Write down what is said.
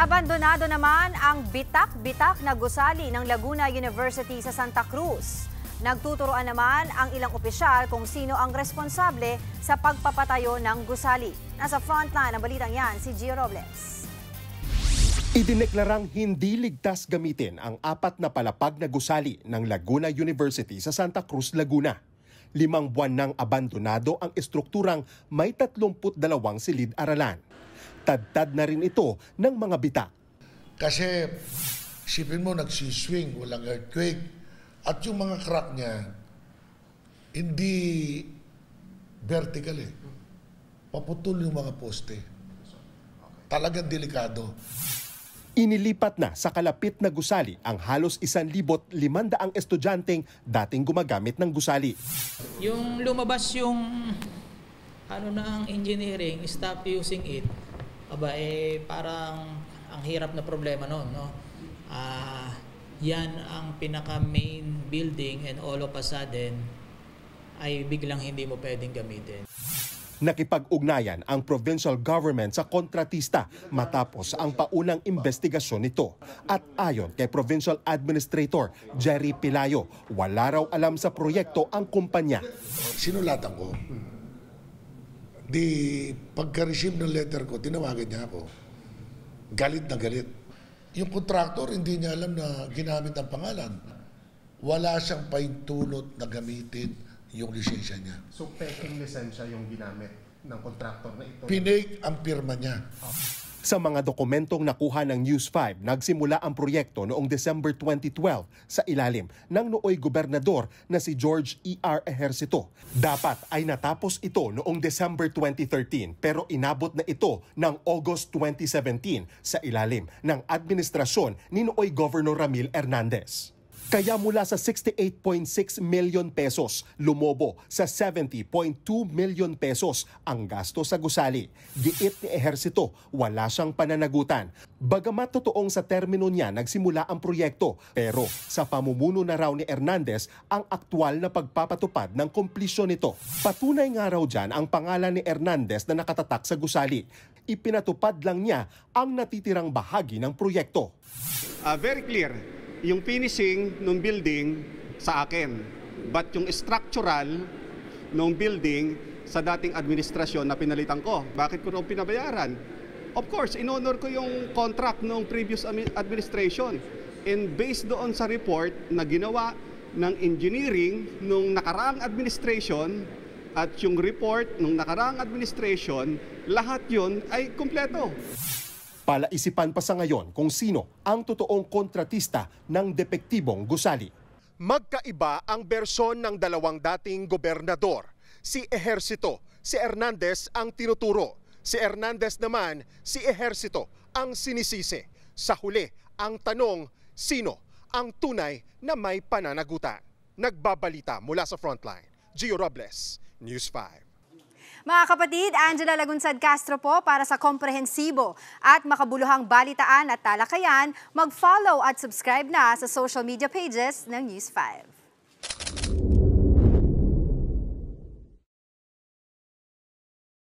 Abandonado naman ang bitak-bitak na gusali ng Laguna University sa Santa Cruz. Nagtuturoan naman ang ilang opisyal kung sino ang responsable sa pagpapatayo ng gusali. Nasa frontline ng balitang yan si Gio Robles. Idineklarang hindi ligtas gamitin ang 4 na palapag na gusali ng Laguna University sa Santa Cruz, Laguna. 5 buwan nang abandonado ang estrukturang may 32 silid-aralan. Tad-tad na rin ito ng mga bitak. Kasi isipin mo nagsiswing, walang earthquake. At yung mga crack niya, hindi vertical eh. Paputol yung mga poste. Talagang delikado. Inilipat na sa kalapit na gusali ang halos 1,500 estudyanteng dating gumagamit ng gusali. Yung lumabas yung ang engineering, stop using it, parang ang hirap na problema noon, no? Yan ang pinaka-main building and all of a sudden ay biglang hindi mo pwedeng gamitin. Nakipag-ugnayan ang provincial government sa kontratista matapos ang paunang investigasyon nito. At ayon kay Provincial Administrator Jerry Pilayo, wala raw alam sa proyekto ang kumpanya. Sinulatan ko. Pagka-receive ng letter ko, tinawagan niya ako. Galit na galit. Yung contractor, hindi niya alam na ginamit ang pangalan. Wala siyang paintulot na gamitin yung lisensya niya. So, peking lisensya yung ginamit ng contractor na ito? Pinake ang pirma niya. Sa mga dokumentong nakuha ng News 5, nagsimula ang proyekto noong December 2012 sa ilalim ng nooy gobernador na si George E.R. Ejercito. Dapat ay natapos ito noong December 2013 pero inabot na ito ng August 2017 sa ilalim ng administrasyon ni nooy Governor Ramil Hernandez. Kaya mula sa 68.6 million pesos, lumobo sa 70.2 million pesos ang gasto sa gusali. Giit ni Ejercito, wala siyang pananagutan. Bagamat totoong sa termino niya nagsimula ang proyekto, pero sa pamumuno na raw ni Hernandez ang aktwal na pagpapatupad ng komplisyon nito. Patunay nga raw dyan ang pangalan ni Hernandez na nakatatak sa gusali. Ipinatupad lang niya ang natitirang bahagi ng proyekto. Very clear. Yung finishing ng building sa akin, but yung structural ng building sa dating administrasyon na pinalitan ko. Bakit ko raw pinabayaran? Of course, in-honor ko yung contract ng previous administration. And based doon sa report na ginawa ng engineering nung nakaraang administration at yung report nung nakaraang administration, lahat yun ay kumpleto. Palaisipan pa sa ngayon kung sino ang totoong kontratista ng depektibong gusali. Magkaiba ang bersyon ng dalawang dating gobernador. Si Ejercito, si Hernandez ang tinuturo. Si Hernandez naman, si Ejercito ang sinisisi. Sa huli, ang tanong, sino ang tunay na may pananagutan? Nagbabalita mula sa frontline. Gio Robles, News 5. Mga kapatid, Angela Lagunsad Castro po para sa komprehensibo at makabuluhang balitaan at talakayan. Mag-follow at subscribe na sa social media pages ng News 5.